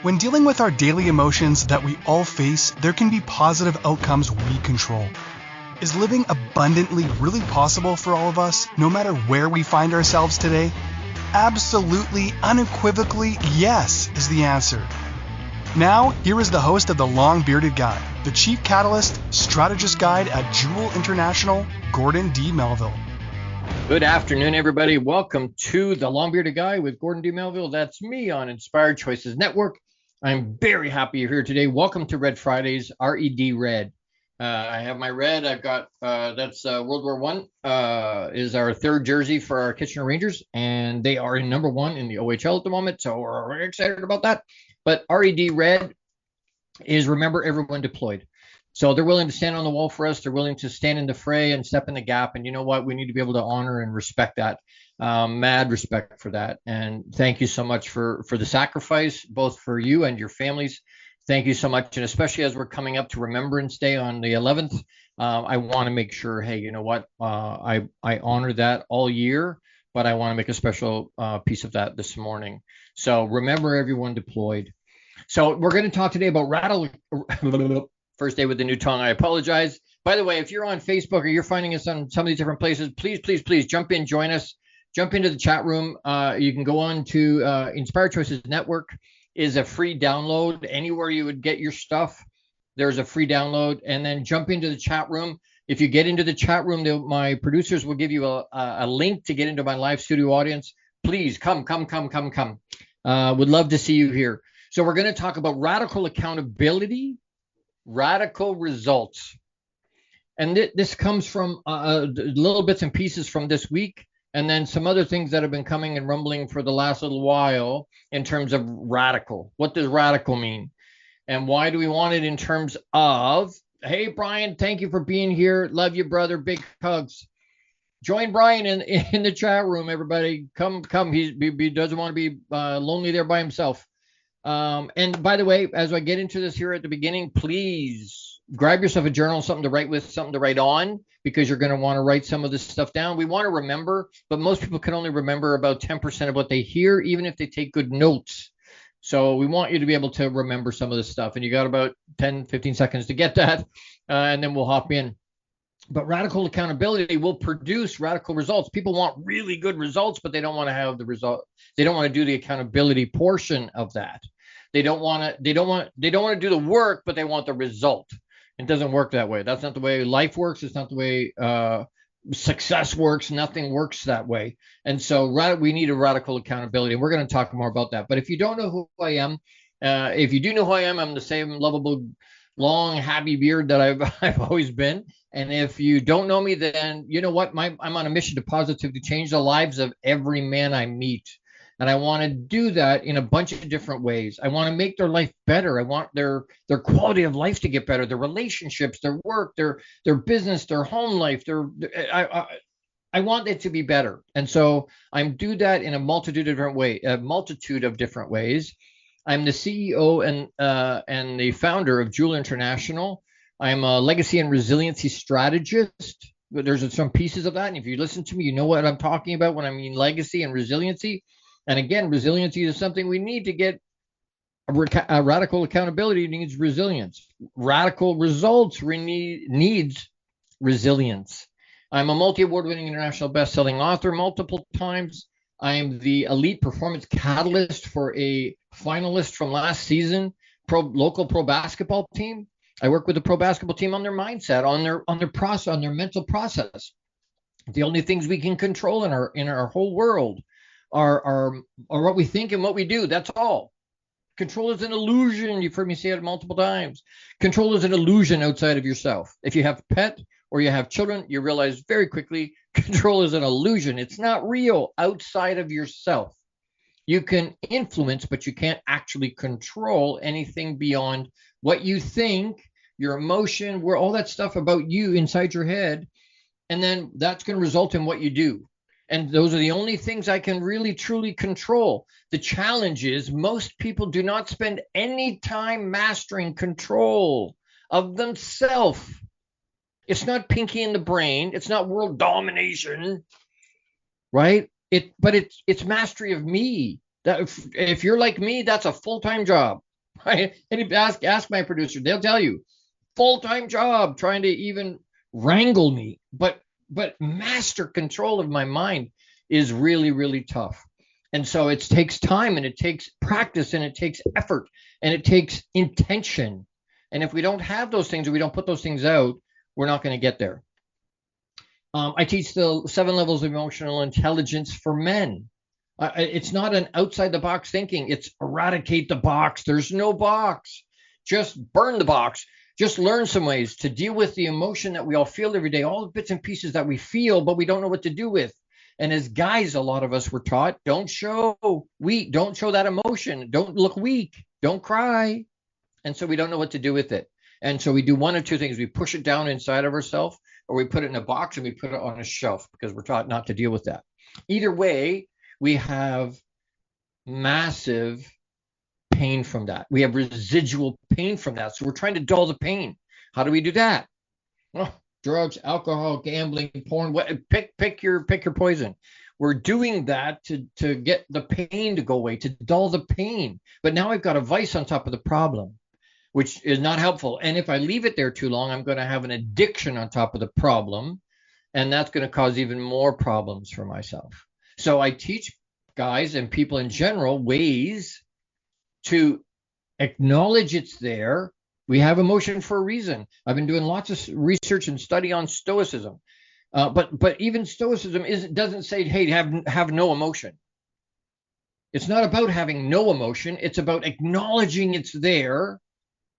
When dealing with our daily emotions that we all face, there can be positive outcomes we control. Is living abundantly really possible for all of us, no matter where we find ourselves today? Absolutely, unequivocally, yes is the answer. Now, here is the host of The Long Bearded Guy, the Chief Catalyst Strategist Guide at Jewel International, Gordon D. Melville. Good afternoon, everybody. Welcome to The Long Bearded Guy with Gordon D. Melville. That's me on Inspired Choices Network. I'm very happy you're here today. Welcome to Red Fridays, R-E-D, Red. I have my red. I've got, that's World War I is our third jersey for our Kitchener Rangers, and they are in number one in the OHL at the moment, so we're very excited about that. But R-E-D, Red, is remember everyone deployed. So they're willing to stand on the wall for us. They're willing to stand in the fray and step in the gap. And you know what? We need to be able to honor and respect that. Mad respect for that. And thank you so much for the sacrifice, both for you and your families. Thank you so much. And especially as we're coming up to Remembrance Day on the 11th, I want to make sure, hey, you know what? I honor that all year, but I want to make a special piece of that this morning. So remember everyone deployed. So we're going to talk today about First day with the new tongue. I apologize. By the way, if you're on Facebook or you're finding us on some of these different places, please jump in, join us, jump into the chat room. You can go on to Inspired Choices Network is a free download. Anywhere you would get your stuff, there's a free download. And then jump into the chat room. If you get into the chat room, my producers will give you a link to get into my live studio audience. Please come. Would love to see you here. So we're going to talk about radical accountability, radical results. And this comes from little bits and pieces from this week, and then some other things that have been coming and rumbling for the last little while in terms of radical. What does radical mean? And why do we want it in terms of, hey, Brian, thank you for being here. Love you, brother. Big hugs. Join Brian in the chat room, everybody. Come. He doesn't want to be lonely there by himself. And by the way, as I get into this here at the beginning, please grab yourself a journal, something to write with, something to write on, because you're going to want to write some of this stuff down. We want to remember, but most people can only remember about 10% of what they hear, even if they take good notes. So we want you to be able to remember some of this stuff. And you got about 10, 15 seconds to get that, and then we'll hop in. But radical accountability will produce radical results. People want really good results, but they don't want to have the result. They don't want to do the accountability portion of that. They don't want to do the work, but they want the result. It doesn't work that way. That's not the way life works. It's not the way success works. Nothing works that way. And so we need a radical accountability. We're going to talk more about that. But if you don't know who I am, if you do know who I am, I'm the same lovable, long, happy beard that I've always been. And if you don't know me, then you know what? I'm on a mission to positively change the lives of every man I meet. And I want to do that in a bunch of different ways. I want to make their life better. I want their quality of life to get better, their relationships, their work, their business, their home life. I want it to be better. And so I'm do that in a multitude of different ways. I'm the CEO and the founder of Jewel International. I'm a legacy and resiliency strategist. There's some pieces of that. And if you listen to me, you know what I'm talking about when I mean legacy and resiliency. And again, resiliency is something we need to get. Radical accountability needs resilience. Radical results needs resilience. I'm a multi-award-winning international best-selling author multiple times. I'm the elite performance catalyst for a finalist from last season, local pro basketball team. I work with the pro basketball team on their mindset, on their process, on their mental process. The only things we can control in our whole world are what we think and what we do. That's all. Control is an illusion. You've heard me say it multiple times. Control is an illusion outside of yourself. If you have a pet or you have children, you realize very quickly control is an illusion. It's not real outside of yourself. You can influence, but you can't actually control anything beyond what you think, your emotion, where all that stuff about you inside your head. And then that's going to result in what you do. And those are the only things I can really, truly control. The challenge is most people do not spend any time mastering control of themselves. It's not Pinky in the Brain. It's not world domination, right? But it's mastery of me. That if you're like me, that's a full-time job. Right? And ask my producer, they'll tell you, full-time job trying to even wrangle me, but master control of my mind is really, really tough. And so it takes time, and it takes practice, and it takes effort, and it takes intention. And if we don't have those things, or we don't put those things out, we're not going to get there. I teach the 7 levels of emotional intelligence for men. It's not an outside the box thinking. It's eradicate the box. There's no box. Just burn the box. Just learn some ways to deal with the emotion that we all feel every day, all the bits and pieces that we feel, but we don't know what to do with. And as guys, a lot of us were taught, don't show that emotion. Don't look weak. Don't cry. And so we don't know what to do with it. And so we do one of two things. We push it down inside of ourselves, or we put it in a box and we put it on a shelf because we're taught not to deal with that. Either way, we have massive pain from that. We have residual pain from that. So we're trying to dull the pain. How do we do that? Well, drugs, alcohol, gambling, porn, pick your poison. We're doing that to get the pain to go away, to dull the pain. But now I've got a vice on top of the problem, which is not helpful. And if I leave it there too long, I'm going to have an addiction on top of the problem, and that's going to cause even more problems for myself. So I teach guys and people in general ways to acknowledge it's there. We have emotion for a reason. I've been doing lots of research and study on Stoicism, but even Stoicism doesn't say, hey, have no emotion. It's not about having no emotion. It's about acknowledging it's there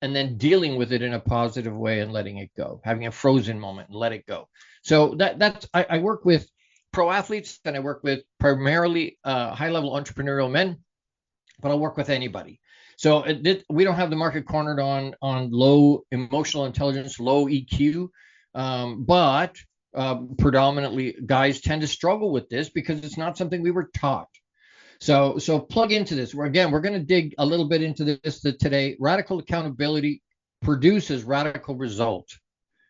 and then dealing with it in a positive way and letting it go, having a frozen moment and let it go. So I work with pro athletes, and I work with primarily high-level entrepreneurial men, but I'll work with anybody. So we don't have the market cornered on low emotional intelligence, low EQ, but predominantly guys tend to struggle with this because it's not something we were taught. So plug into this. We're going to dig a little bit into this today. Radical accountability produces radical result.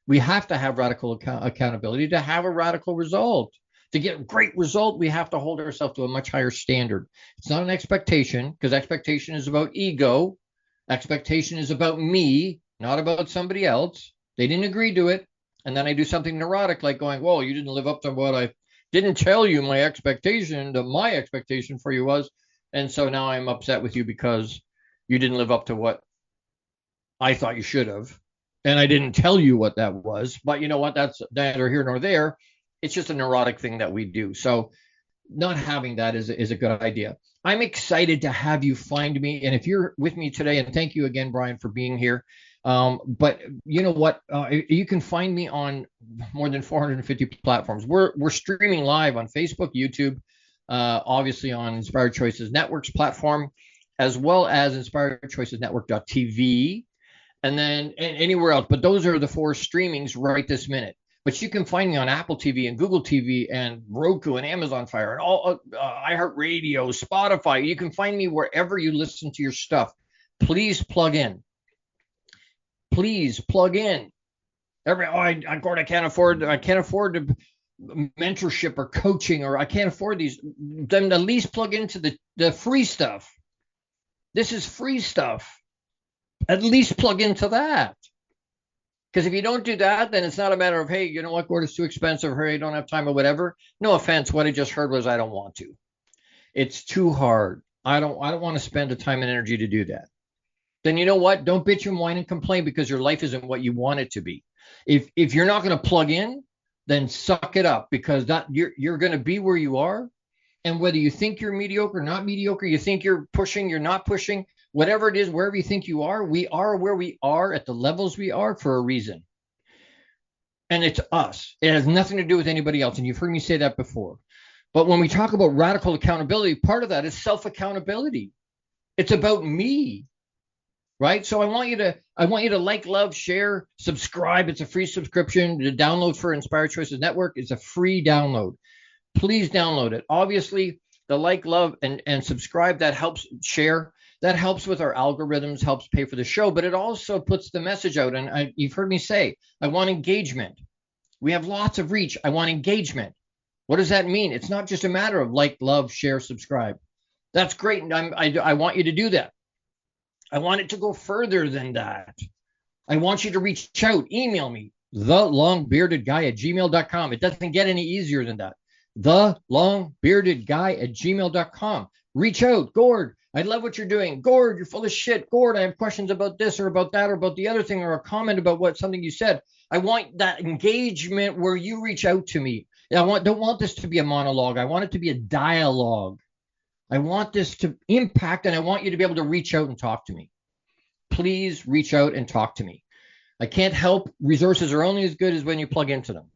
We have to have radical accountability to have a radical result. To get a great result, we have to hold ourselves to a much higher standard. It's not an expectation, because expectation is about ego. Expectation is about me, not about somebody else. They didn't agree to it. And then I do something neurotic like going, whoa, you didn't live up to what I didn't tell you my expectation for you was. And so now I'm upset with you because you didn't live up to what I thought you should have. And I didn't tell you what that was. But you know what? That's neither here nor there. It's just a neurotic thing that we do. So not having that is a good idea. I'm excited to have you find me. And if you're with me today, and thank you again, Brian, for being here. But you know what? You can find me on more than 450 platforms. We're streaming live on Facebook, YouTube, obviously on Inspired Choices Network's platform, as well as inspiredchoicesnetwork.tv, and then anywhere else. But those are the 4 streamings right this minute. But you can find me on Apple TV and Google TV and Roku and Amazon Fire and all iHeartRadio, Spotify. You can find me wherever you listen to your stuff. Please plug in. Please plug in. I can't afford mentorship or coaching, or I can't afford these. Then at least plug into the free stuff. This is free stuff. At least plug into that. Because if you don't do that, then it's not a matter of, hey, you know what, Gord, it's too expensive, or hey, I don't have time or whatever. No offense. What I just heard was I don't want to. It's too hard. I don't want to spend the time and energy to do that. Then you know what? Don't bitch and whine and complain because your life isn't what you want it to be. If you're not going to plug in, then suck it up, because you're going to be where you are. And whether you think you're mediocre, not mediocre, you think you're pushing, you're not pushing, whatever it is, wherever you think you are, we are where we are at the levels we are for a reason. And it's us. It has nothing to do with anybody else. And you've heard me say that before. But when we talk about radical accountability, part of that is self-accountability. It's about me. Right? So I want you to like, love, share, subscribe. It's a free subscription. The download for Inspired Choices Network is a free download. Please download it. Obviously, the like, love, and subscribe, that helps share. That helps with our algorithms, helps pay for the show, but it also puts the message out. And you've heard me say, I want engagement. We have lots of reach. I want engagement. What does that mean? It's not just a matter of like, love, share, subscribe. That's great. And I want you to do that. I want it to go further than that. I want you to reach out, email me, thelongbeardedguy@gmail.com. It doesn't get any easier than that. Thelongbeardedguy@gmail.com. Reach out, Gord. I love what you're doing. Gord, you're full of shit. Gord, I have questions about this or about that or about the other thing or a comment about something you said. I want that engagement where you reach out to me. Don't want this to be a monologue. I want it to be a dialogue. I want this to impact, and I want you to be able to reach out and talk to me. Please reach out and talk to me. I can't help. Resources are only as good as when you plug into them,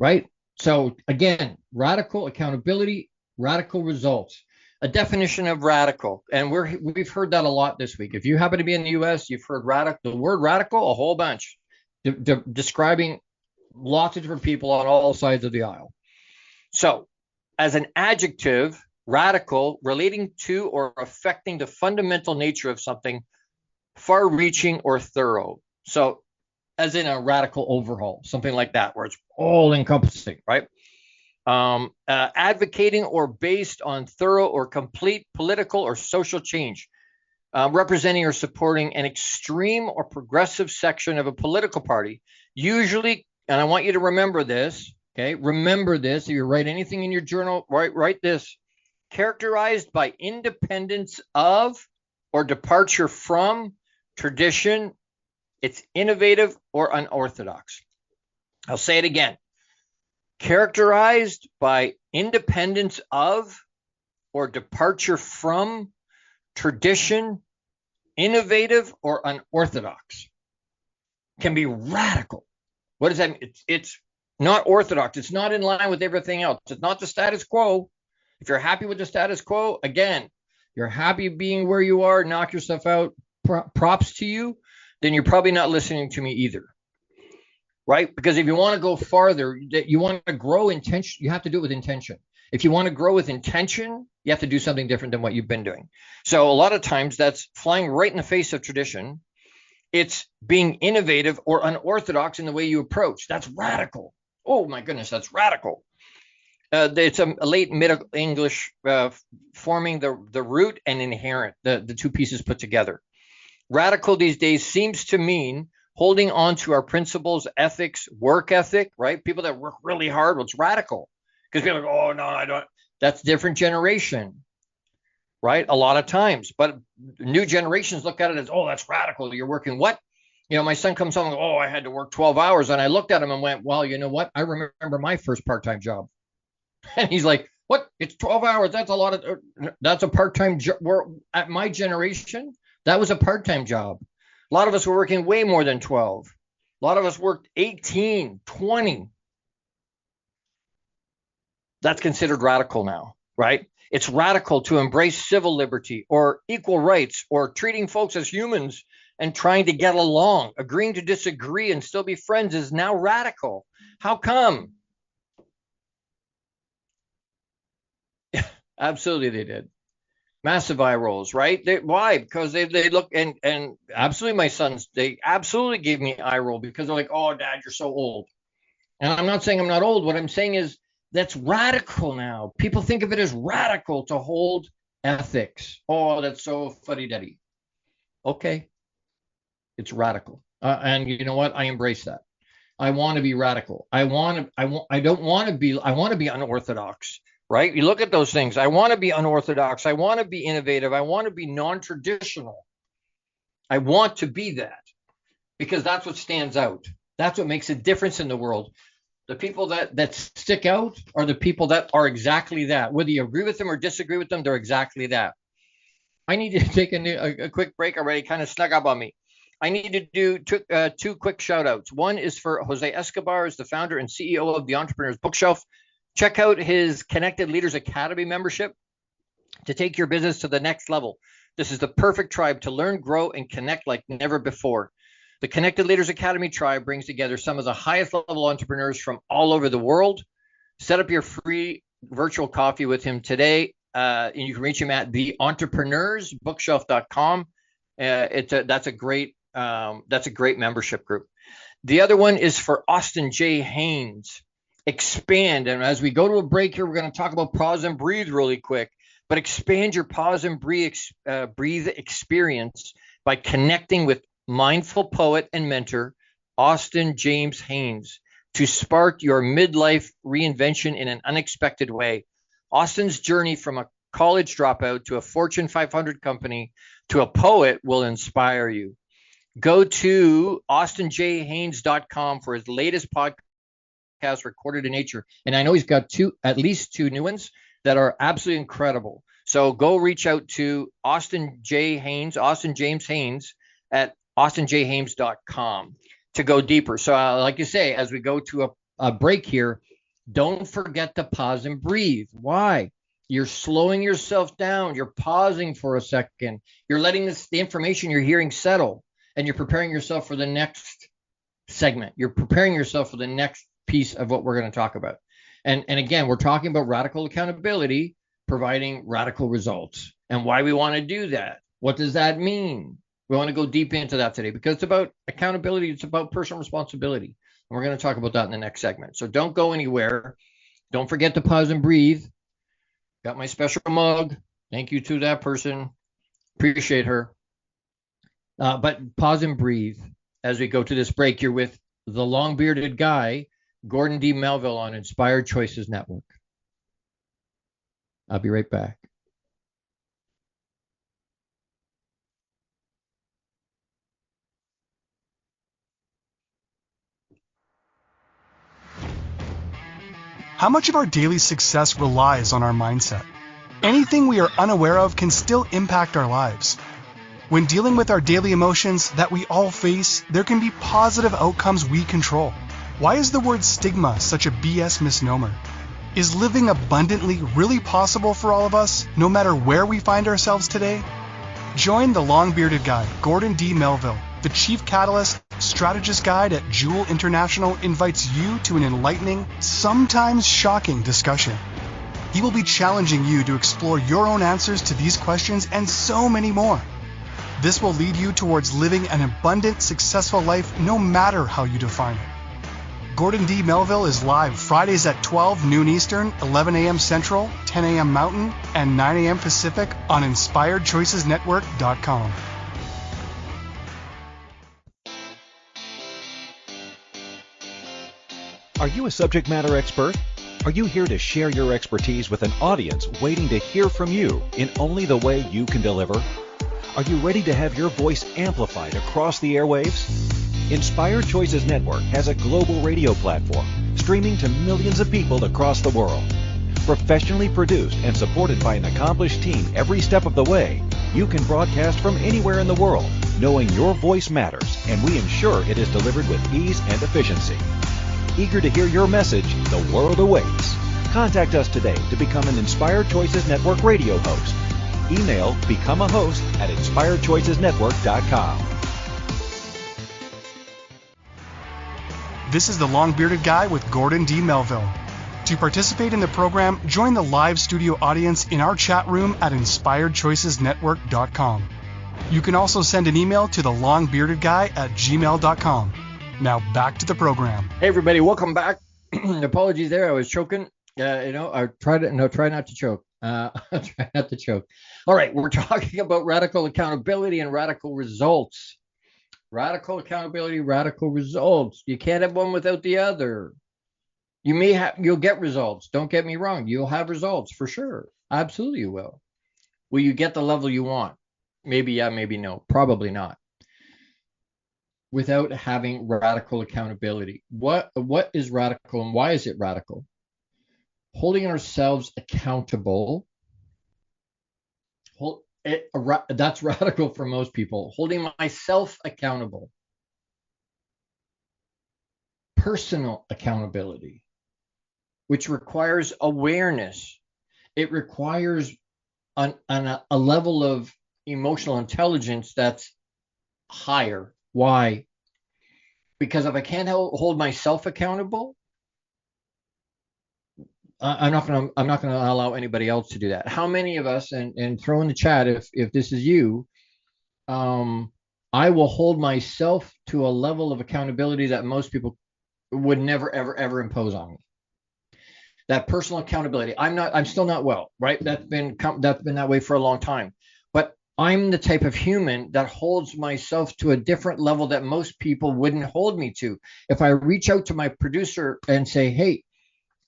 right? So again, radical accountability, radical results. A definition of radical, and we've heard that a lot this week. If you happen to be in the U.S., you've heard the word radical a whole bunch, describing lots of different people on all sides of the aisle. So as an adjective, radical, relating to or affecting the fundamental nature of something, far-reaching or thorough. So as in a radical overhaul, something like that, where it's all-encompassing, right? Advocating or based on thorough or complete political or social change, representing or supporting an extreme or progressive section of a political party, usually, and I want you to remember this, okay? Remember this. If you write anything in your journal, write this. Characterized by independence of or departure from tradition, it's innovative or unorthodox. I'll say it again. Characterized by independence of or departure from tradition, innovative or unorthodox. Can be radical. What does that mean? It's not orthodox. It's not in line with everything else. It's not the status quo. If you're happy with the status quo, again, you're happy being where you are, knock yourself out, props to you, then you're probably not listening to me either. Right? Because if you want to go farther, you want to grow intention, you have to do it with intention. If you want to grow with intention, you have to do something different than what you've been doing. So a lot of times that's flying right in the face of tradition. It's being innovative or unorthodox in the way you approach. That's radical. Oh my goodness, that's radical. It's a late Middle English forming the root and inherent, the two pieces put together. Radical these days seems to mean holding on to our principles, ethics, work ethic, right? People that work really hard, well, it's radical. Because people are like, oh, no, I don't. That's different generation, right? A lot of times. But new generations look at it as, oh, that's radical. You're working what? You know, my son comes home and goes, oh, I had to work 12 hours. And I looked at him and went, well, you know what? I remember my first part-time job. And he's like, what? It's 12 hours. That's a lot of, that's a part-time job. At my generation, that was a part-time job. A lot of us were working way more than 12. A lot of us worked 18, 20. That's considered radical now, right? It's radical to embrace civil liberty or equal rights or treating folks as humans and trying to get along. Agreeing to disagree and still be friends is now radical. How come? Absolutely they did. Massive eye rolls, right? Why? Because they look and absolutely my sons, they absolutely gave me eye roll because they're like, oh, Dad, you're so old. And I'm not saying I'm not old. What I'm saying is that's radical now. People think of it as radical to hold ethics. Oh, that's so fuddy-duddy. Okay. It's radical. And you know what? I embrace that. I want to be radical. I want to be unorthodox. Right? You look at those things. I want to be unorthodox. I want to be innovative. I want to be non-traditional. I want to be that because that's what stands out. That's what makes a difference in the world. The people that stick out are the people that are exactly that. Whether you agree with them or disagree with them, they're exactly that. I need to take a quick break already. Kind of snuck up on me. I need to do two quick shout outs. One is for Jose Escobar, is the founder and CEO of the Entrepreneur's Bookshelf. Check out his Connected Leaders Academy membership to take your business to the next level. This is the perfect tribe to learn, grow, and connect like never before. The Connected Leaders Academy tribe brings together some of the highest level entrepreneurs from all over the world. Set up your free virtual coffee with him today. And you can reach him at theentrepreneursbookshelf.com. That's a great membership group. The other one is for Austin J. Haynes. Expand. And as we go to a break here, we're going to talk about pause and breathe really quick. but expand your pause and breathe experience by connecting with mindful poet and mentor Austin James Haynes to spark your midlife reinvention in an unexpected way. Austin's journey from a college dropout to a Fortune 500 company to a poet will inspire you. Go to austinjhaynes.com for his latest podcast, Recorded in Nature. And I know he's got at least two new ones that are absolutely incredible. So go reach out to Austin James Haynes at austinjhaynes.com to go deeper. So like you say, as we go to a break here, don't forget to pause and breathe. Why? You're slowing yourself down. You're pausing for a second. You're letting the information you're hearing settle, and you're preparing yourself for the next segment. You're preparing yourself for the next piece of what we're going to talk about. And again, we're talking about radical accountability, providing radical results, and why we want to do that. What does that mean? We want to go deep into that today because it's about accountability. It's about personal responsibility. And we're going to talk about that in the next segment. So don't go anywhere. Don't forget to pause and breathe. Got my special mug. Thank you to that person. Appreciate her. But pause and breathe as we go to this break. You're with the long-bearded guy, Gordon D. Melville on Inspired Choices Network. I'll be right back. How much of our daily success relies on our mindset? Anything we are unaware of can still impact our lives. When dealing with our daily emotions that we all face, there can be positive outcomes we control. Why is the word stigma such a BS misnomer? Is living abundantly really possible for all of us, no matter where we find ourselves today? Join the long-bearded guy, Gordon D. Melville, the Chief Catalyst Strategist Guide at Jewel International, invites you to an enlightening, sometimes shocking discussion. He will be challenging you to explore your own answers to these questions and so many more. This will lead you towards living an abundant, successful life no matter how you define it. Gordon D. Melville is live Fridays at 12 noon Eastern, 11 a.m. Central, 10 a.m. Mountain, and 9 a.m. Pacific on InspiredChoicesNetwork.com. Are you a subject matter expert? Are you here to share your expertise with an audience waiting to hear from you in only the way you can deliver? Are you ready to have your voice amplified across the airwaves? Inspired Choices Network has a global radio platform streaming to millions of people across the world. Professionally produced and supported by an accomplished team every step of the way, you can broadcast from anywhere in the world, knowing your voice matters, and we ensure it is delivered with ease and efficiency. Eager to hear your message, the world awaits. Contact us today to become an Inspired Choices Network radio host. Email become a host at inspiredchoicesnetwork.com. This is the long-bearded guy with Gordon D. Melville. To participate in the program, join the live studio audience in our chat room at inspiredchoicesnetwork.com. You can also send an email to the longbeardedguy@gmail.com. Now back to the program. Hey everybody, welcome back. Apologies there, I was choking. I try not to choke. Try not to choke. All right, we're talking about radical accountability and radical results. Radical accountability, radical results. You can't have one without the other. You'll get results. Don't get me wrong. You'll have results for sure. Absolutely you will. Will you get the level you want? Maybe yeah, maybe no. Probably not. Without having radical accountability. What is radical and why is it radical? Holding ourselves accountable. That's radical for most people. Holding myself accountable. Personal accountability, which requires awareness. It requires a level of emotional intelligence that's higher. Why? Because if I can't hold myself accountable, I'm not going to allow anybody else to do that. How many of us, and throw in the chat if this is you, I will hold myself to a level of accountability that most people would never, ever, ever impose on me. that personal accountability. I'm still not well, right? That's been that way for a long time. But I'm the type of human that holds myself to a different level that most people wouldn't hold me to. If I reach out to my producer and say, hey,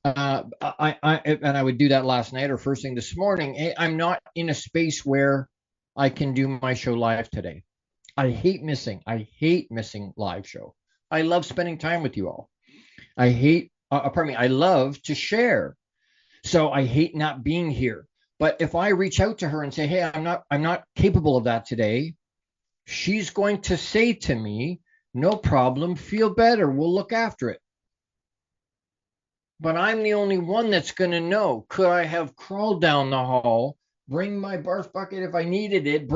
and I would do that last night or first thing this morning, hey, I'm not in a space where I can do my show live today. I hate missing live show. I love spending time with you all. I love to share. So I hate not being here. But if I reach out to her and say, hey, I'm not capable of that today, she's going to say to me, no problem, feel better, we'll look after it. But I'm the only one that's going to know. Could I have crawled down the hall, bring my barf bucket if I needed it,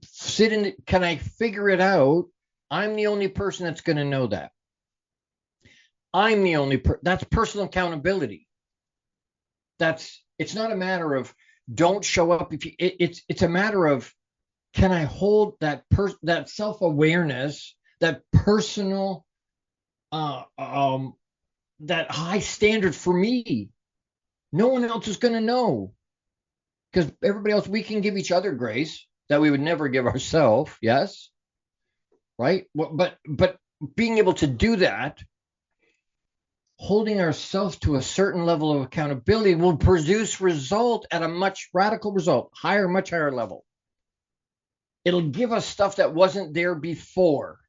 sit in it, can I figure it out? I'm the only person that's going to know that. I'm the only that's personal accountability. It's not a matter of don't show up if you, it's a matter of, can I hold that self-awareness, that personal that high standard for me. No one else is going to know, because everybody else, we can give each other grace that we would never give ourselves. Yes. Right. But being able to do that, holding ourselves to a certain level of accountability, will produce result at a much higher level. It'll give us stuff that wasn't there before.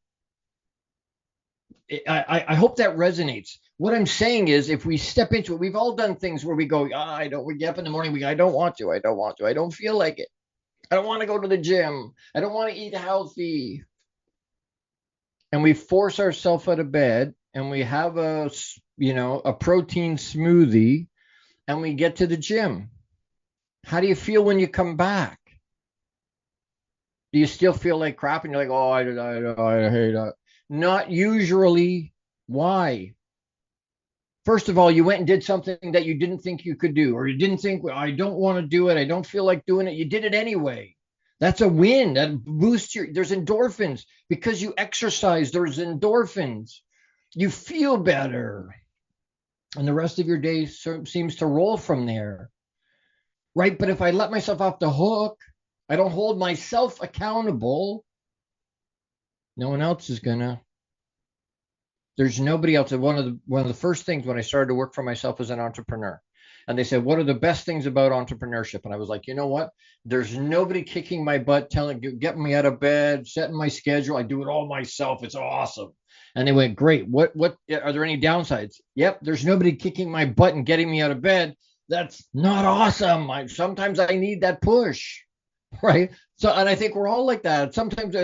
I hope that resonates. What I'm saying is, if we step into it, we've all done things where we go, we get up in the morning, I don't want to, I don't feel like it. I don't want to go to the gym. I don't want to eat healthy. And we force ourselves out of bed and we have a protein smoothie and we get to the gym. How do you feel when you come back? Do you still feel like crap and you're like, oh, I hate that? Not usually. Why? First of all, you went and did something that you didn't think you could do, or you didn't think, well, I don't want to do it, I don't feel like doing it. You did it anyway. That's a win. That boosts there's endorphins. Because you exercise, there's endorphins. You feel better. And the rest of your day seems to roll from there. Right? But if I let myself off the hook, I don't hold myself accountable, no one else is gonna. There's nobody else. One of the first things when I started to work for myself as an entrepreneur, and they said, what are the best things about entrepreneurship? And I was like, you know what? There's nobody kicking my butt, getting me out of bed, setting my schedule. I do it all myself. It's awesome. And they went, great. What are there any downsides? Yep. There's nobody kicking my butt and getting me out of bed. That's not awesome. Sometimes I need that push. Right. So, and I think we're all like that. Sometimes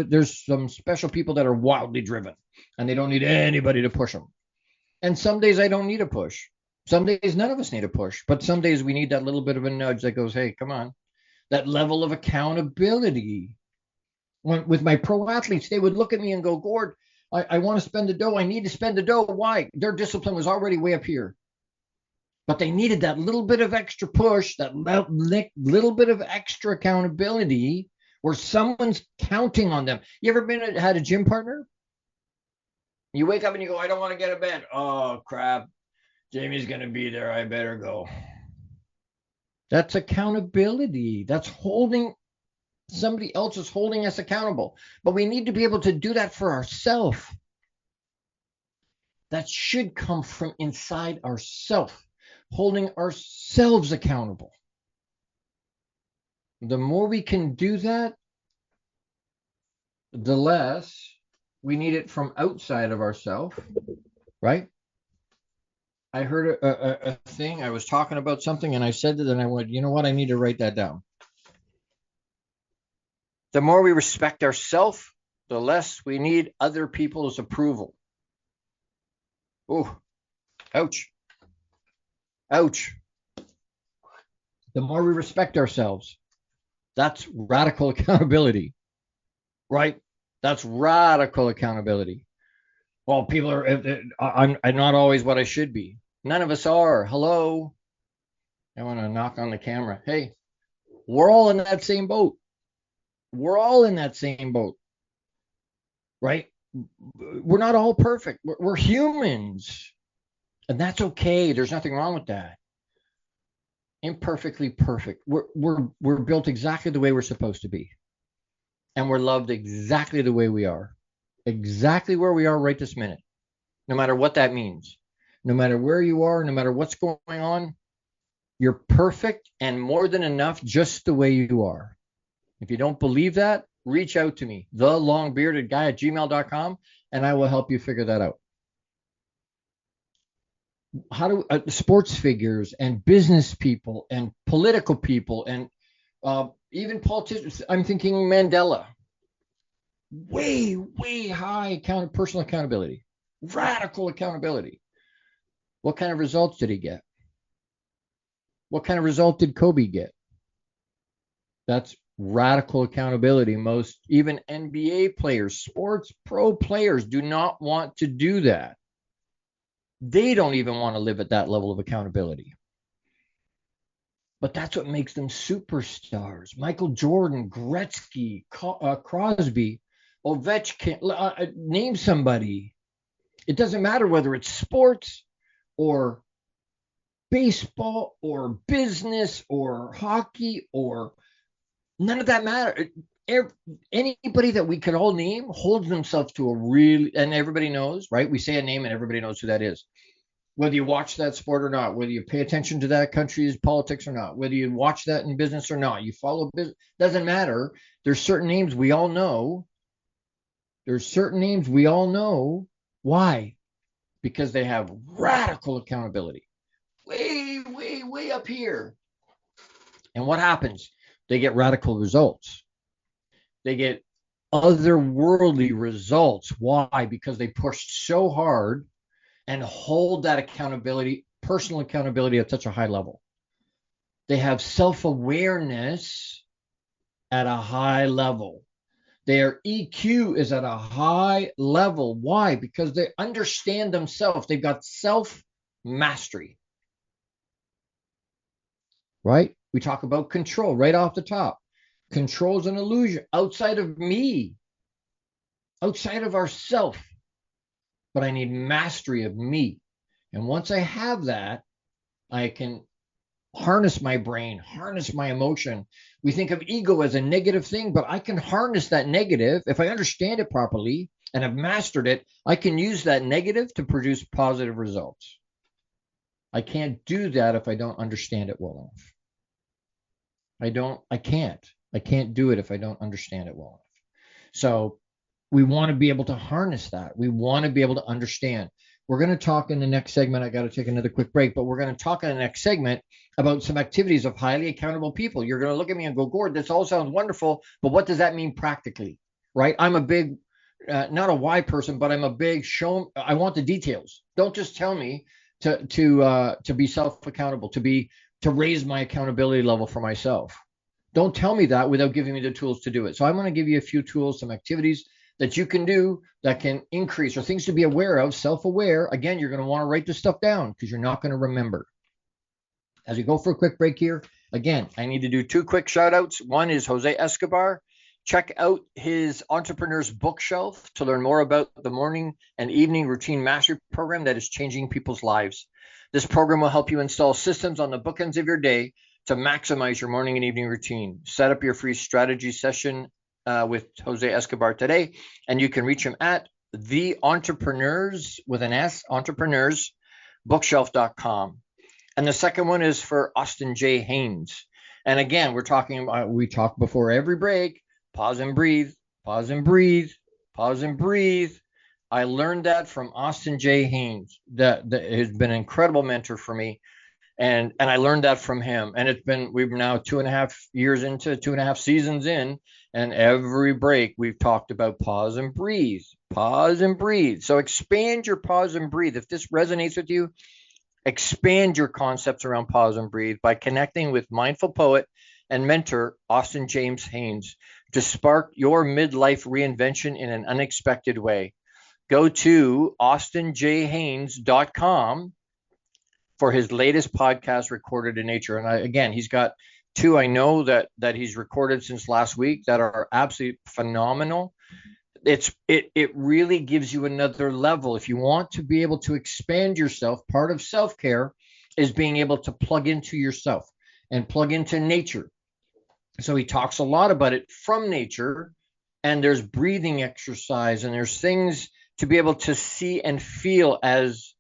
there's some special people that are wildly driven and they don't need anybody to push them. And some days I don't need a push. Some days none of us need a push, but some days we need that little bit of a nudge that goes, hey, come on. That level of accountability. With my pro athletes, they would look at me and go, Gord, I want to spend the dough. I need to spend the dough. Why? Their discipline was already way up here. But they needed that little bit of extra push, that little bit of extra accountability where someone's counting on them. You ever had a gym partner? You wake up and you go, I don't want to get out of bed. Oh, crap. Jamie's going to be there. I better go. That's accountability. That's somebody else is holding us accountable. But we need to be able to do that for ourselves. That should come from inside ourselves. Holding ourselves accountable. The more we can do that, the less we need it from outside of ourselves, right? I heard a thing, I was talking about something and I said it and I went, you know what, I need to write that down. The more we respect ourselves, the less we need other people's approval. Oh, ouch. Ouch. The more we respect ourselves, that's radical accountability, right? That's radical accountability. Well, people I'm not always what I should be. None of us are. Hello. I want to knock on the camera. Hey, we're all in that same boat. We're all in that same boat, right? We're not all perfect. We're humans. And that's okay. There's nothing wrong with that. Imperfectly perfect. We're built exactly the way we're supposed to be. And we're loved exactly the way we are. Exactly where we are right this minute. No matter what that means. No matter where you are, no matter what's going on, you're perfect and more than enough just the way you are. If you don't believe that, reach out to me, thelongbeardedguy@gmail.com, and I will help you figure that out. How do sports figures and business people and political people and even politicians, I'm thinking Mandela, way high personal accountability, radical accountability. What kind of results did he get? What kind of result did Kobe get? That's radical accountability. Most even NBA players, sports pro players do not want to do that. They don't even want to live at that level of accountability. But that's what makes them superstars. Michael Jordan, Gretzky, Crosby, Ovechkin, name somebody. It doesn't matter whether it's sports or baseball or business or hockey or none of that matter. Anybody that we could all name holds themselves to a really, and everybody knows, right? We say a name and everybody knows who that is. Whether you watch that sport or not, whether you pay attention to that country's politics or not, whether you watch that in business or not, you follow business, doesn't matter. There's certain names we all know. There's certain names we all know. Why? Because they have radical accountability. Way up here. And what happens? They get radical results. They get otherworldly results. Why? Because they pushed so hard and hold that accountability, personal accountability at such a high level. They have self-awareness at a high level. Their EQ is at a high level. Why? Because they understand themselves. They've got self-mastery. Right? We talk about control right off the top. Control is an illusion outside of me, outside of ourself. But I need mastery of me. And once I have that, I can harness my brain, harness my emotion. We think of ego as a negative thing, but I can harness that negative. If I understand it properly and have mastered it, I can use that negative to produce positive results. I can't do that if I don't understand it well enough. I can't do it if I don't understand it well enough. So we want to be able to harness that. We want to be able to understand. We're going to talk in the next segment. I got to take another quick break, but we're going to talk in the next segment about some activities of highly accountable people. You're going to look at me and go, Gord, this all sounds wonderful, but what does that mean practically? Right? I'm a big, not a why person, but I'm a big show. I want the details. Don't just tell me to be self-accountable, to raise my accountability level for myself. Don't tell me that without giving me the tools to do it. So I'm going to give you a few tools, some activities that you can do that can increase, or things to be aware of, self-aware. Again, you're going to want to write this stuff down because you're not going to remember. As we go for a quick break here, again, I need to do two quick shout outs. One is Jose Escobar. Check out his Entrepreneur's Bookshelf to learn more about the morning and evening routine mastery program that is changing people's lives. This program will help you install systems on the bookends of your day to maximize your morning and evening routine. Set up your free strategy session with Jose Escobar today, and you can reach him at the Entrepreneurs with an S, entrepreneursbookshelf.com. And the second one is for Austin J. Haynes. And again, we talk before every break, pause and breathe, pause and breathe, pause and breathe. I learned that from Austin J. Haynes. That has been an incredible mentor for me. And I learned that from him. And we've now 2.5 years into, 2.5 seasons in, and every break we've talked about pause and breathe, pause and breathe. So expand your pause and breathe. If this resonates with you, expand your concepts around pause and breathe by connecting with mindful poet and mentor Austin James Haynes to spark your midlife reinvention in an unexpected way. Go to austinjhaynes.com for his latest podcast, Recorded in Nature. And again, he's got two I know that he's recorded since last week that are absolutely phenomenal. it really gives you another level. If you want to be able to expand yourself, part of self-care is being able to plug into yourself and plug into nature. So he talks a lot about it from nature, and there's breathing exercise, and there's things to be able to see and feel as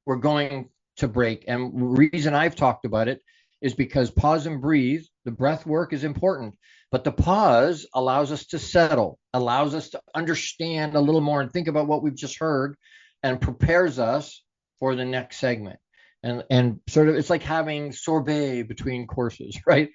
we're going to break. And the reason I've talked about it is because pause and breathe, the breath work is important, but the pause allows us to settle, allows us to understand a little more and think about what we've just heard, and prepares us for the next segment. And sort of, it's like having sorbet between courses, right?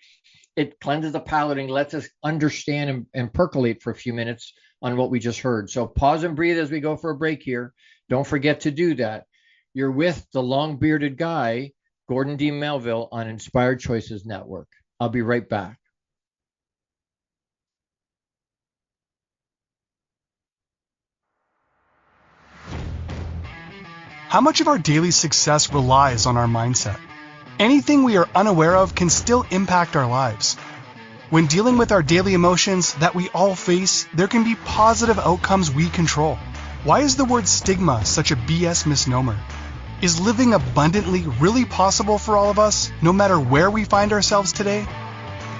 It cleanses the palate and lets us understand and percolate for a few minutes on what we just heard. So pause and breathe as we go for a break here. Don't forget to do that. You're with the long-bearded guy, Gordon D. Melville, on Inspired Choices Network. I'll be right back. How much of our daily success relies on our mindset? Anything we are unaware of can still impact our lives. When dealing with our daily emotions that we all face, there can be positive outcomes we control. Why is the word stigma such a BS misnomer? Is living abundantly really possible for all of us, no matter where we find ourselves today?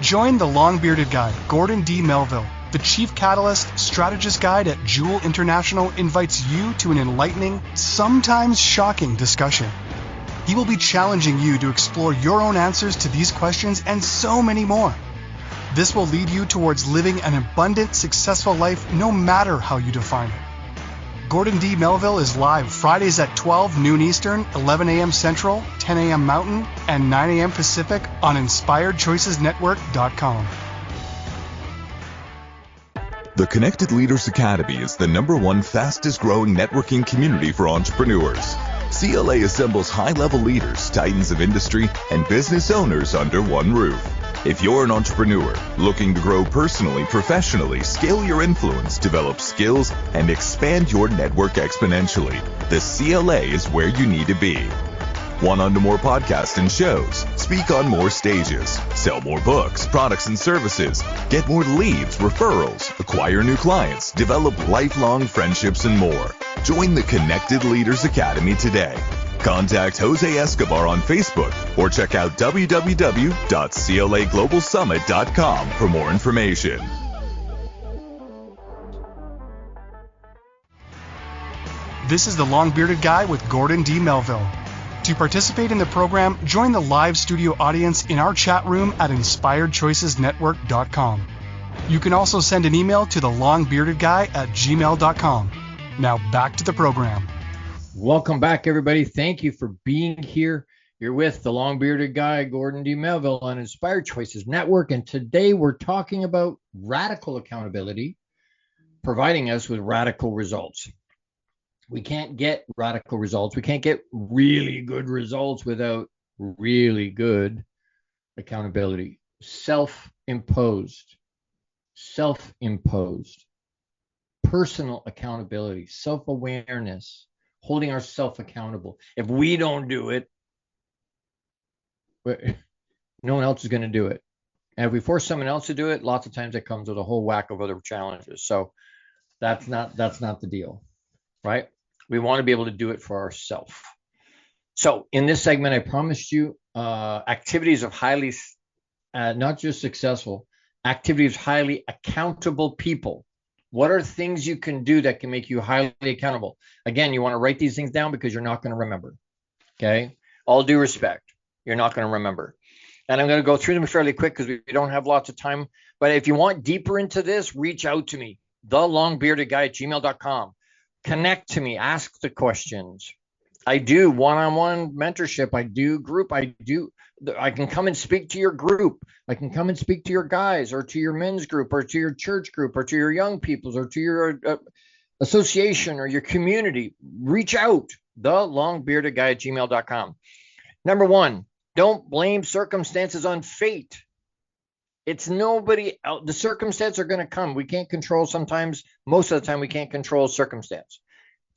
Join the long-bearded guy, Gordon D. Melville. The Chief Catalyst Strategist Guide at Jewel International invites you to an enlightening, sometimes shocking discussion. He will be challenging you to explore your own answers to these questions and so many more. This will lead you towards living an abundant, successful life no matter how you define it. Gordon D. Melville is live Fridays at 12 noon Eastern, 11 a.m. Central, 10 a.m. Mountain, and 9 a.m. Pacific on InspiredChoicesNetwork.com. The Connected Leaders Academy is the #1 fastest growing networking community for entrepreneurs. CLA assembles high-level leaders, titans of industry, and business owners under one roof. If you're an entrepreneur looking to grow personally, professionally, scale your influence, develop skills, and expand your network exponentially, the CLA is where you need to be. Want on to more podcasts and shows, speak on more stages, sell more books, products, and services, get more leads, referrals, acquire new clients, develop lifelong friendships, and more. Join the Connected Leaders Academy today. Contact Jose Escobar on Facebook or check out www.claglobalsummit.com for more information. This is the long-bearded guy with Gordon D. Melville. To participate in the program, join the live studio audience in our chat room at InspiredChoicesNetwork.com. You can also send an email to thelongbeardedguy@gmail.com. Now back to the program. Welcome back, everybody. Thank you for being here. You're with the long-bearded guy, Gordon D. Melville, on Inspired Choices Network. And today we're talking about radical accountability, providing us with radical results. We can't get radical results. We can't get really good results without really good accountability. Self-imposed, personal accountability, self-awareness, holding ourselves accountable. If we don't do it, no one else is going to do it. And if we force someone else to do it, lots of times it comes with a whole whack of other challenges. So that's not the deal, right? We want to be able to do it for ourselves. So in this segment, I promised you activities of highly, not just successful, activities of highly accountable people. What are things you can do that can make you highly accountable? Again, you want to write these things down because you're not going to remember. Okay? All due respect, you're not going to remember. And I'm going to go through them fairly quick because we don't have lots of time. But if you want deeper into this, reach out to me, thelongbeardedguy@gmail.com. Connect to me, ask the questions. I do one-on-one mentorship. I do group. I can come and speak to your group. I can come and speak to your guys or to your men's group or to your church group or to your young people's or to your association or your community. Reach out, thelongbeardedguy@gmail.com. Number 1, don't blame circumstances on fate. It's nobody else. The circumstances are going to come. We can't control sometimes. Most of the time, we can't control circumstance.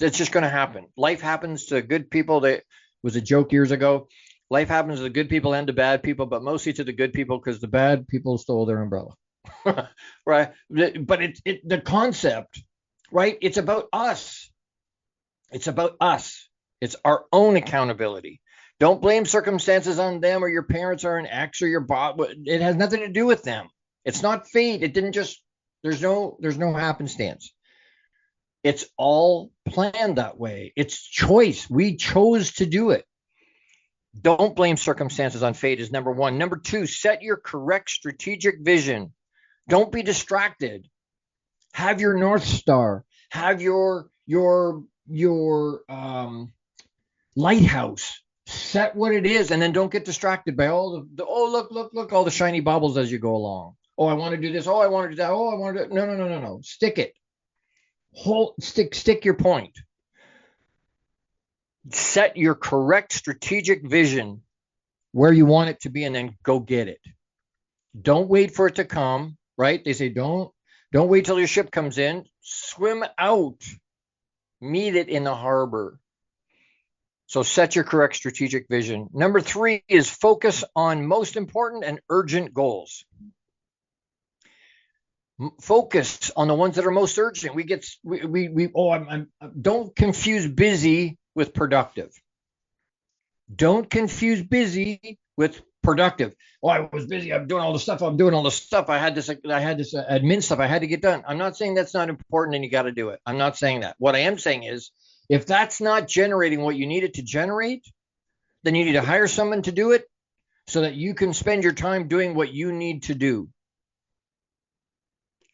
It's just going to happen. Life happens to good people. That was a joke years ago. Life happens to the good people and to bad people, but mostly to the good people because the bad people stole their umbrella. Right? But the concept right? It's about us. It's about us. It's our own accountability. Don't blame circumstances on them, or your parents are an ex, or your boss. It has nothing to do with them. It's not fate. It didn't just, there's no happenstance. It's all planned that way. It's choice. We chose to do it. Don't blame circumstances on fate is number one. Number two, set your correct strategic vision. Don't be distracted. Have your North Star. Have your lighthouse. Set what it is, and then don't get distracted by all look, all the shiny baubles as you go along. Oh, I want to do this. Oh, I want to do that. Oh, I want to do. No. Stick it. Stick your point. Set your correct strategic vision where you want it to be, and then go get it. Don't wait for it to come, right? They say don't wait till your ship comes in. Swim out. Meet it in the harbor. So set your correct strategic vision. Number three is focus on most important and urgent goals. Focus on the ones that are most urgent. Don't confuse busy with productive. Don't confuse busy with productive. Oh, I was busy. I'm doing all the stuff. I had this admin stuff I had to get done. I'm not saying that's not important and you got to do it. I'm not saying that. What I am saying is, if that's not generating what you need it to generate, then you need to hire someone to do it so that you can spend your time doing what you need to do.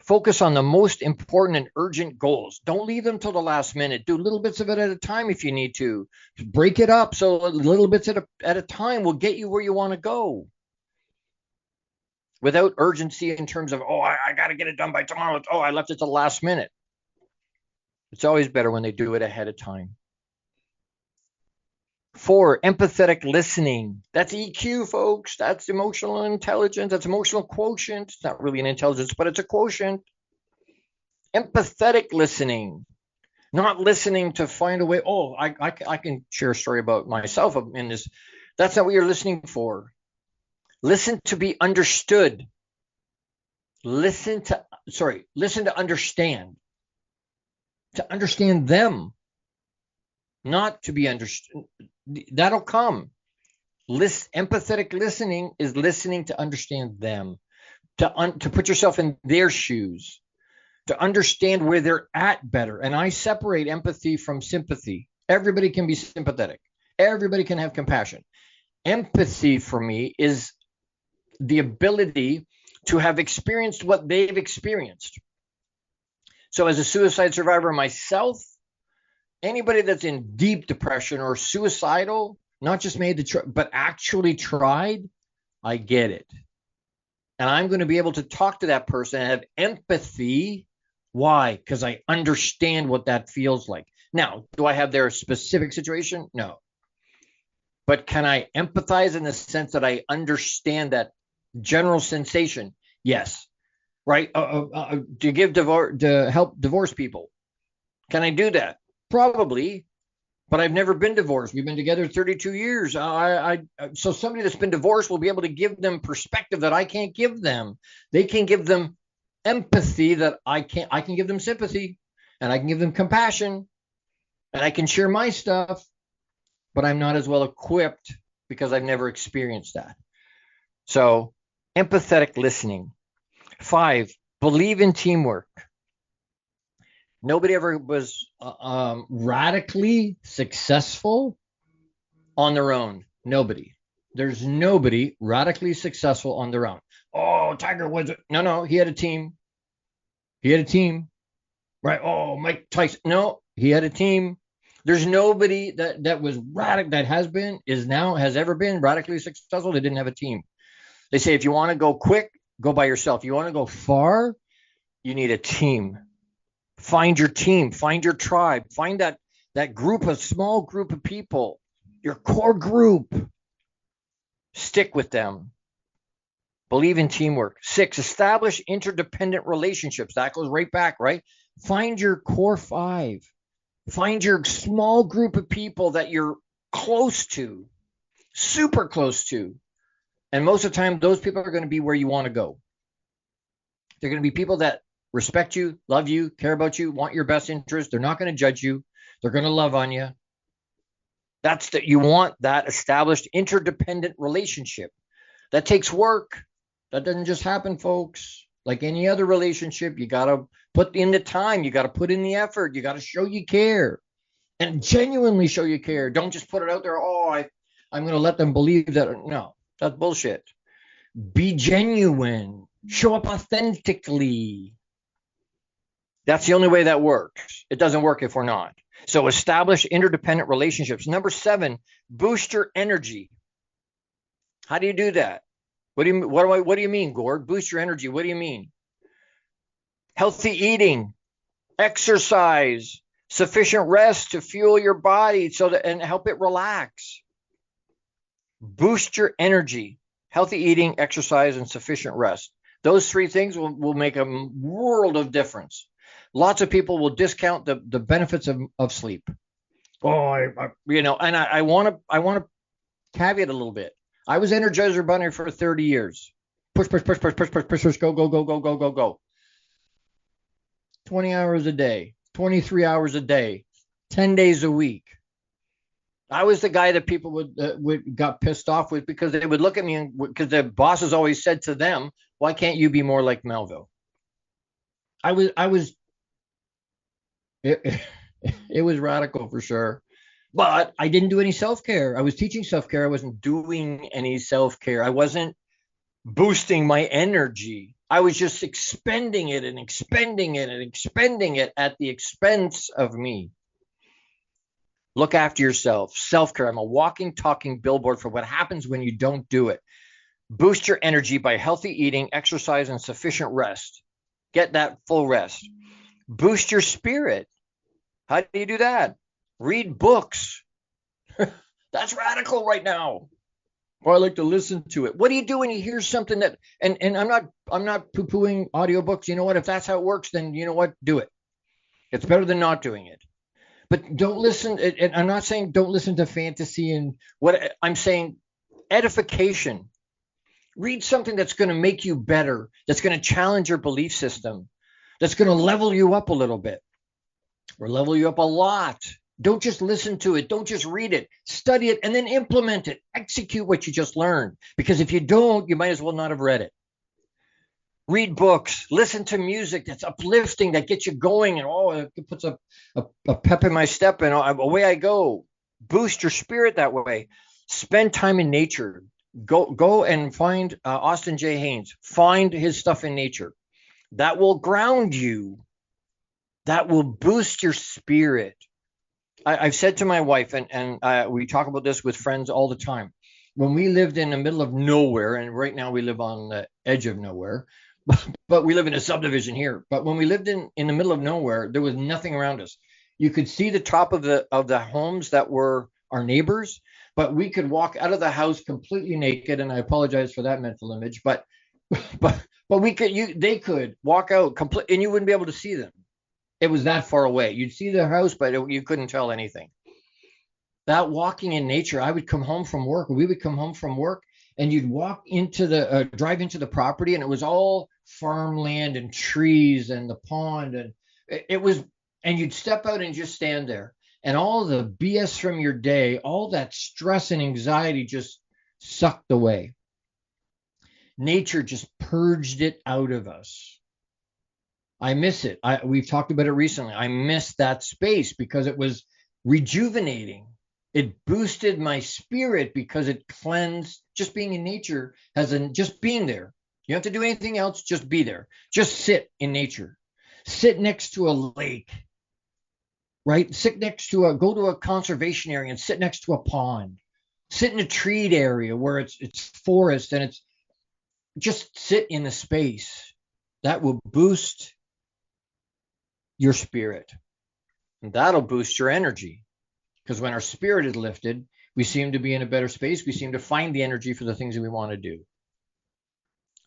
Focus on the most important and urgent goals. Don't leave them till the last minute. Do little bits of it at a time if you need to. Break it up so little bits at a time will get you where you want to go. Without urgency in terms of, I got to get it done by tomorrow. I left it till the last minute. It's always better when they do it ahead of time. 4, empathetic listening. That's EQ, folks. That's emotional intelligence. That's emotional quotient. It's not really an intelligence, but it's a quotient. Empathetic listening. Not listening to find a way. I can share a story about myself in this. That's not what you're listening for. Listen to be understood. Listen to understand. To understand them, not to be understood. That'll come. Empathetic listening is listening to understand them, to put yourself in their shoes, to understand where they're at better. And I separate empathy from sympathy. Everybody can be sympathetic. Everybody can have compassion. Empathy for me is the ability to have experienced what they've experienced. So as a suicide survivor myself, anybody that's in deep depression or suicidal, not just but actually tried, I get it. And I'm going to be able to talk to that person and have empathy. Why? Because I understand what that feels like. Now, do I have their specific situation? No. But can I empathize in the sense that I understand that general sensation? Yes. Right? To help divorce people. Can I do that? Probably, but I've never been divorced. We've been together 32 years. So somebody that's been divorced will be able to give them perspective that I can't give them. They can give them empathy that I can't. I can give them sympathy, and I can give them compassion, and I can share my stuff, but I'm not as well equipped because I've never experienced that. So empathetic listening. 5, believe in teamwork. Nobody ever was radically successful on their own. Nobody. There's nobody radically successful on their own. Oh, Tiger Woods. No, he had a team. Right? Oh, Mike Tyson. No, he had a team. There's nobody that was that has ever been radically successful. They didn't have a team. They say if you want to go quick, go by yourself. You want to go far, you need a team. Find your team, find your tribe, find that group, a small group of people, your core group. Stick with them. Believe in teamwork. 6, establish interdependent relationships. That goes right back, right? Find your core 5. Find your small group of people that you're close to, super close to. And most of the time, those people are going to be where you want to go. They're going to be people that respect you, love you, care about you, want your best interest. They're not going to judge you. They're going to love on you. You want that established interdependent relationship. That takes work. That doesn't just happen, folks. Like any other relationship, you got to put in the time. You got to put in the effort. You got to show you care and genuinely show you care. Don't just put it out there. I'm going to let them believe that. No, that's bullshit. Be genuine. Show up authentically. That's the only way that works. It doesn't work if we're not. So establish interdependent relationships. Number 7, boost your energy. How do you do that? What do you mean, Gord? Boost your energy. What do you mean? Healthy eating, exercise, sufficient rest to fuel your body and help it relax. Boost your energy, healthy eating, exercise, and sufficient rest. Those 3 things will make a world of difference. Lots of people will discount the benefits of sleep. And I want to caveat a little bit. I was Energizer Bunny for 30 years. Push, go. 20 hours a day, 23 hours a day, 10 days a week. I was the guy that people would got pissed off with because they would look at me because the bosses always said to them, "Why can't you be more like Melville?" It was radical for sure, but I didn't do any self-care. I was teaching self-care. I wasn't doing any self-care. I wasn't boosting my energy. I was just expending it and expending it and expending it at the expense of me. Look after yourself. Self-care. I'm a walking, talking billboard for what happens when you don't do it. Boost your energy by healthy eating, exercise, and sufficient rest. Get that full rest. Boost your spirit. How do you do that? Read books. That's radical right now. Or I like to listen to it. What do you do when you hear something that and I'm not poo-pooing audiobooks. You know what? If that's how it works, then you know what? Do it. It's better than not doing it. But don't listen. And I'm not saying don't listen to fantasy and what I'm saying, edification. Read something that's going to make you better, that's going to challenge your belief system, that's going to level you up a little bit or level you up a lot. Don't just listen to it. Don't just read it. Study it and then implement it. Execute what you just learned. Because if you don't, you might as well not have read it. Read books. Listen to music that's uplifting, that gets you going. And it puts a pep in my step and away I go. Boost your spirit that way. Spend time in nature. Go and find Austin J. Haynes. Find his stuff in nature. That will ground you. That will boost your spirit. I've said to my wife, and we talk about this with friends all the time. When we lived in the middle of nowhere, and right now we live on the edge of nowhere, but we live in a subdivision here. But when we lived in the middle of nowhere, there was nothing around us. You could see the top of the homes that were our neighbors, but we could walk out of the house completely naked. And I apologize for that mental image, but they could walk out complete, and you wouldn't be able to see them. It was that far away. You'd see the house, but you couldn't tell anything. That walking in nature, I would come home from work, or we would come home from work, and you'd drive into the property, and it was all farmland and trees and the pond, and and you'd step out and just stand there, and all the BS from your day, all that stress and anxiety just sucked away. Nature just purged it out of us. I miss it. We've talked about it recently. I miss that space because it was rejuvenating. It boosted my spirit because it cleansed. Just being in nature just being there. You don't have to do anything else. Just be there. Just sit in nature. Sit next to a lake, right? Go to a conservation area and sit next to a pond. Sit in a treed area where it's forest and just sit in the space. That will boost your spirit. And that'll boost your energy. Because when our spirit is lifted, we seem to be in a better space. We seem to find the energy for the things that we want to do.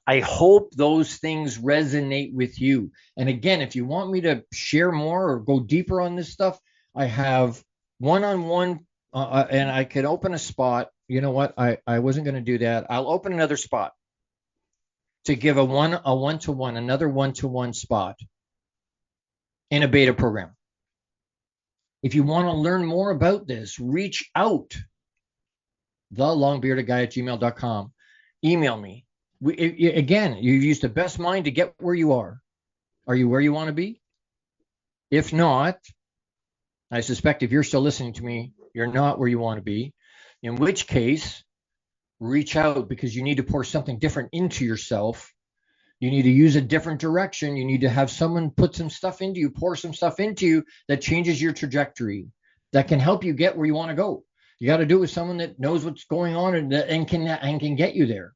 I hope those things resonate with you. And again, if you want me to share more or go deeper on this stuff, I have one-on-one, and I could open a spot. You know what? I wasn't going to do that. I'll open another spot to give another one-to-one spot in a beta program. If you want to learn more about this, reach out, thelongbeardedguy@gmail.com. Email me. Again, you've used the best mind to get where you are. Are you where you want to be? If not, I suspect if you're still listening to me, you're not where you want to be, in which case, reach out, because you need to pour something different into yourself. You need to use a different direction. You need to have someone put some stuff into you, pour some stuff into you that changes your trajectory, that can help you get where you want to go. You got to do it with someone that knows what's going on and can get you there.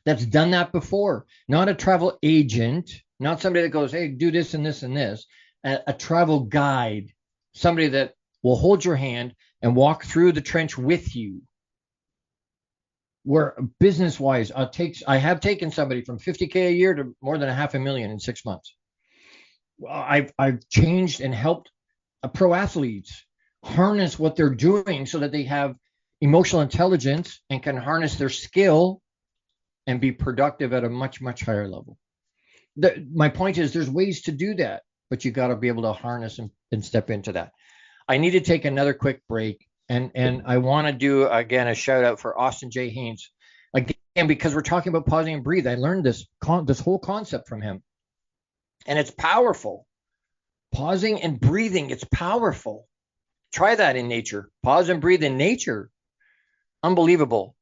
That's done that before. Not a travel agent, not somebody that goes, hey, do this and this and this. A travel guide, somebody that will hold your hand and walk through the trench with you. Where business-wise, I have taken somebody from $50K a year to more than $500,000 in 6 months. Well, I've changed and helped pro athletes harness what they're doing so that they have emotional intelligence and can harness their skill and be productive at a much, much higher level. My point is, there's ways to do that, but you got to be able to harness and step into that. I need to take another quick break. And I want to do, again, a shout out for Austin J. Haynes. Again, because we're talking about pausing and breathe. I learned this whole concept from him. And it's powerful. Pausing and breathing, it's powerful. Try that in nature. Pause and breathe in nature. Unbelievable.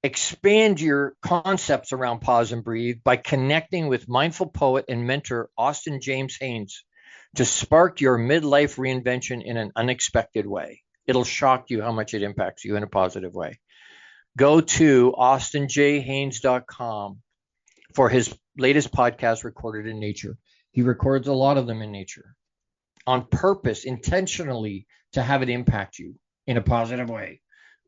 Expand your concepts around pause and breathe by connecting with mindful poet and mentor Austin James Haynes to spark your midlife reinvention in an unexpected way. It'll shock you how much it impacts you in a positive way. Go to austinjhaynes.com for his latest podcast, Recorded in Nature. He records a lot of them in nature on purpose, intentionally, to have it impact you in a positive way.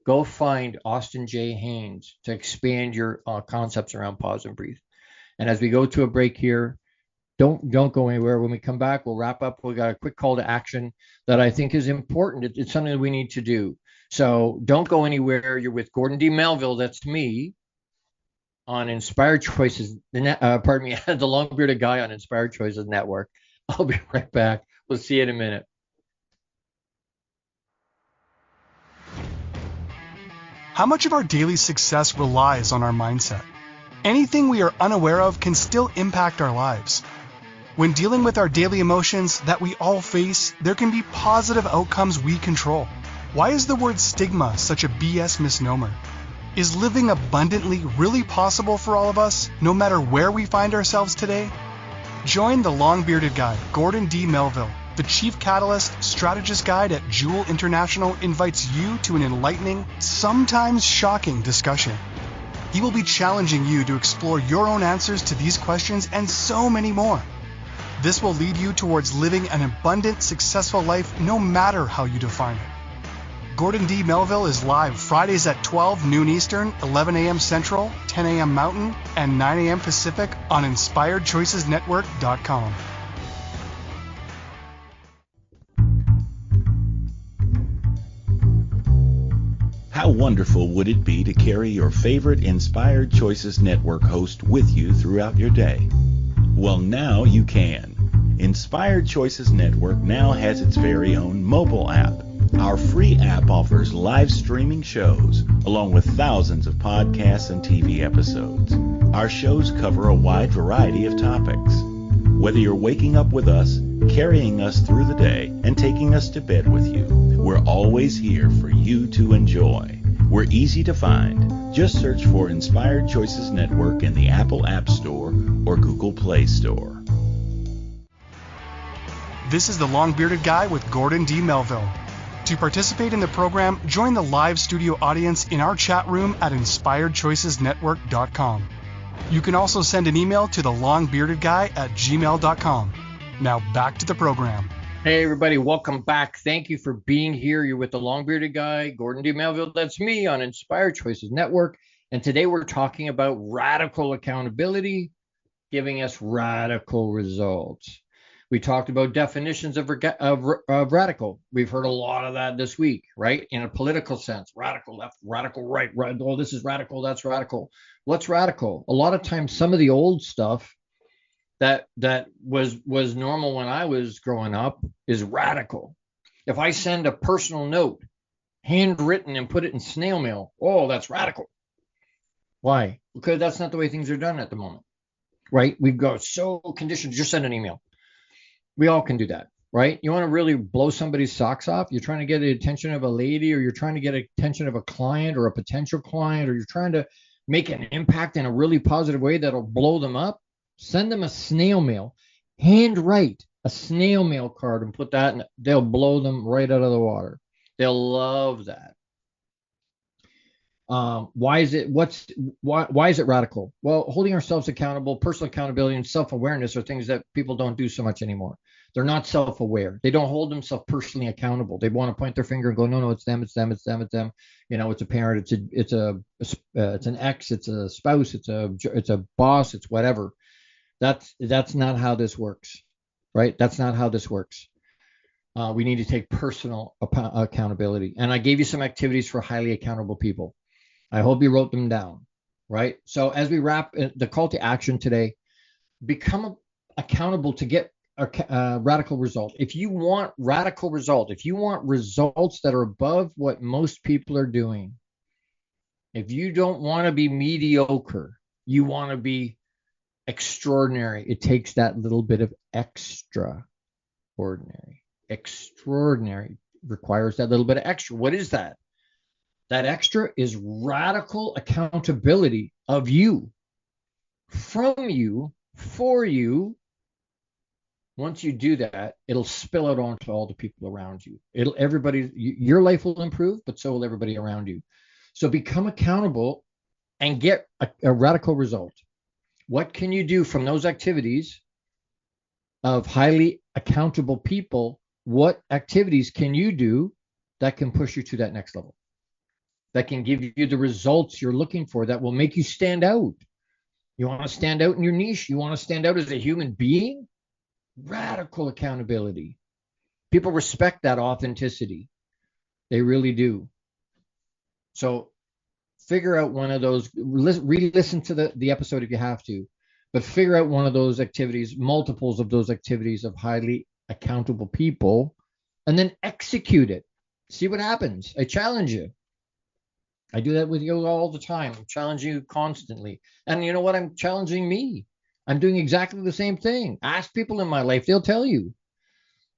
Go find Austin J. Haynes to expand your concepts around pause and breathe. And as we go to a break here, don't go anywhere. When we come back, we'll wrap up. We got a quick call to action that I think is important. It's something that we need to do. So don't go anywhere. You're with Gordon D. Melville. That's me on Inspired Choices. The Long Bearded Guy on Inspired Choices Network. I'll be right back. We'll see you in a minute. How much of our daily success relies on our mindset? Anything we are unaware of can still impact our lives. When dealing with our daily emotions that we all face, there can be positive outcomes we control. Why is the word stigma such a BS misnomer? Is living abundantly really possible for all of us, no matter where we find ourselves today? Join the Long-Bearded Guy, Gordon D. Melville. The Chief Catalyst Strategist Guide at Jewel International invites you to an enlightening, sometimes shocking discussion. He will be challenging you to explore your own answers to these questions and so many more. This will lead you towards living an abundant, successful life no matter how you define it. Gordon D. Melville is live Fridays at 12 noon Eastern, 11 a.m. Central, 10 a.m. Mountain, and 9 a.m. Pacific on InspiredChoicesNetwork.com. How wonderful would it be to carry your favorite Inspired Choices Network host with you throughout your day? Well, now you can. Inspired Choices Network now has its very own mobile app. Our free app offers live streaming shows, along with thousands of podcasts and TV episodes. Our shows cover a wide variety of topics. Whether you're waking up with us, carrying us through the day, and taking us to bed with you, we're always here for you to enjoy. We're easy to find. Just search for Inspired Choices Network in the Apple App Store or Google Play Store. This is the Long-Bearded Guy with Gordon D. Melville. To participate in the program, join the live studio audience in our chat room at InspiredChoicesNetwork.com. You can also send an email to thelongbeardedguy@gmail.com. Now back to the program. Hey, everybody. Welcome back. Thank you for being here. You're with the Long-Bearded Guy, Gordon D. Melville. That's me on Inspired Choices Network. And today we're talking about radical accountability, giving us radical results. We talked about definitions of radical. We've heard a lot of that this week, right? In a political sense, radical left, radical right. Oh, this is radical, that's radical. What's radical? A lot of times, some of the old stuff that was normal when I was growing up is radical. If I send a personal note, handwritten, and put it in snail mail, oh, that's radical. Why? Because that's not the way things are done at the moment, right? We've got so conditioned. Just send an email. We all can do that, right? You want to really blow somebody's socks off? You're trying to get the attention of a lady, or you're trying to get attention of a client or a potential client, or you're trying to make an impact in a really positive way that'll blow them up. Send them a snail mail. Handwrite a snail mail card and put that in. They'll blow them right out of the water. They'll love that. Why is it radical? Well, holding ourselves accountable, personal accountability, and self-awareness are things that people don't do so much anymore. They're not self-aware. They don't hold themselves personally accountable. They want to point their finger and go, no, it's them, it's them, it's them, it's them. You know, it's a parent, it's an ex, it's a spouse, it's a boss, it's whatever. That's not how this works, right? That's not how this works. We need to take personal accountability. And I gave you some activities for highly accountable people. I hope you wrote them down, right? So as we wrap the call to action today, become accountable to get a radical result. If you want radical result, if you want results that are above what most people are doing, if you don't want to be mediocre, you want to be extraordinary. It takes that little bit of extraordinary. Extraordinary requires that little bit of extra. What is that? That extra is radical accountability of you, from you, for you. Once you do that, it'll spill out onto all the people around you. Your life will improve, but so will everybody around you. So become accountable and get a radical result. What can you do from those activities of highly accountable people? What activities can you do that can push you to that next level? That can give you the results you're looking for, that will make you stand out. You want to stand out in your niche? You want to stand out as a human being? Radical accountability. People respect that authenticity. They really do. So figure out one of those, re-listen to the episode if you have to, but figure out one of those activities, multiples of those activities of highly accountable people, and then execute it. See what happens. I challenge you. I do that with you all the time. I'm challenging you constantly. And you know what? I'm challenging me. I'm doing exactly the same thing. Ask people in my life. They'll tell you.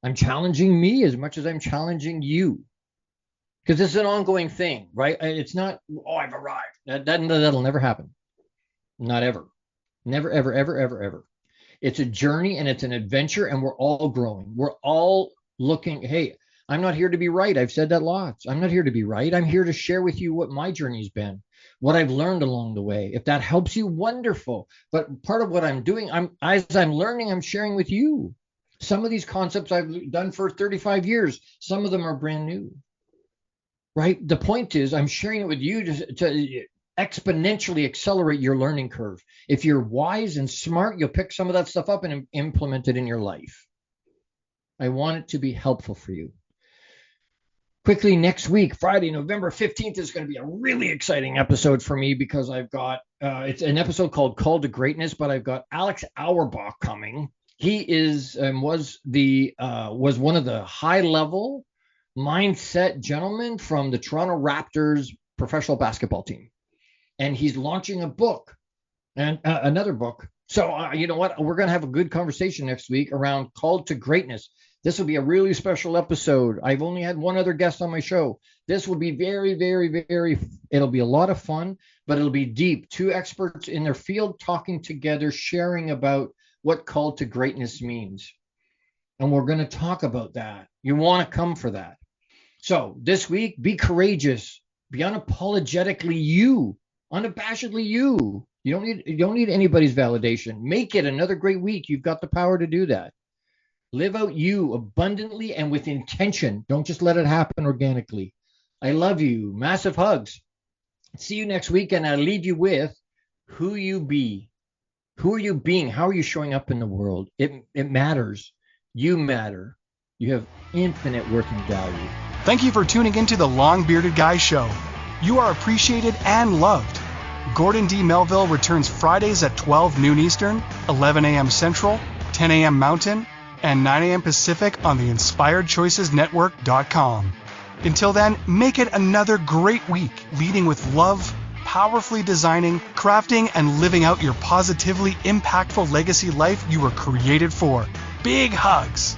I'm challenging me as much as I'm challenging you. Because it's an ongoing thing, right? It's not, oh, I've arrived. That'll never happen. Not ever. Never, ever, ever, ever, ever. It's a journey and it's an adventure, and we're all growing. We're all looking, hey, I'm not here to be right. I've said that lots. I'm not here to be right. I'm here to share with you what my journey's been, what I've learned along the way. If that helps you, wonderful. But part of what I'm doing, as I'm learning, I'm sharing with you. Some of these concepts I've done for 35 years. Some of them are brand new, right? The point is I'm sharing it with you to exponentially accelerate your learning curve. If you're wise and smart, you'll pick some of that stuff up and implement it in your life. I want it to be helpful for you. Quickly, next week, Friday, November 15th, is going to be a really exciting episode for me, because I've got, it's an episode called Call to Greatness, but I've got Alex Auerbach coming. He is was one of the high-level mindset gentlemen from the Toronto Raptors professional basketball team. And he's launching a book and another book. So you know what? We're going to have a good conversation next week around Call to Greatness. This will be a really special episode. I've only had one other guest on my show. This will be very, very, very, it'll be a lot of fun, but it'll be deep. Two experts in their field talking together, sharing about what Call to Greatness means. And we're going to talk about that. You want to come for that. So this week, be courageous. Be unapologetically you. Unabashedly you. You don't need anybody's validation. Make it another great week. You've got the power to do that. Live out you abundantly and with intention. Don't just let it happen organically. I love you. Massive hugs. See you next week, and I'll leave you with who you be. Who are you being? How are you showing up in the world? It matters. You matter. You have infinite worth and value. Thank you for tuning into the Long Bearded Guy Show. You are appreciated and loved. Gordon D. Melville returns Fridays at 12 noon Eastern, 11 a.m. Central, 10 a.m. Mountain, and 9 a.m. Pacific on the InspiredChoicesNetwork.com. Until then, make it another great week leading with love, powerfully designing, crafting, and living out your positively impactful legacy life you were created for. Big hugs!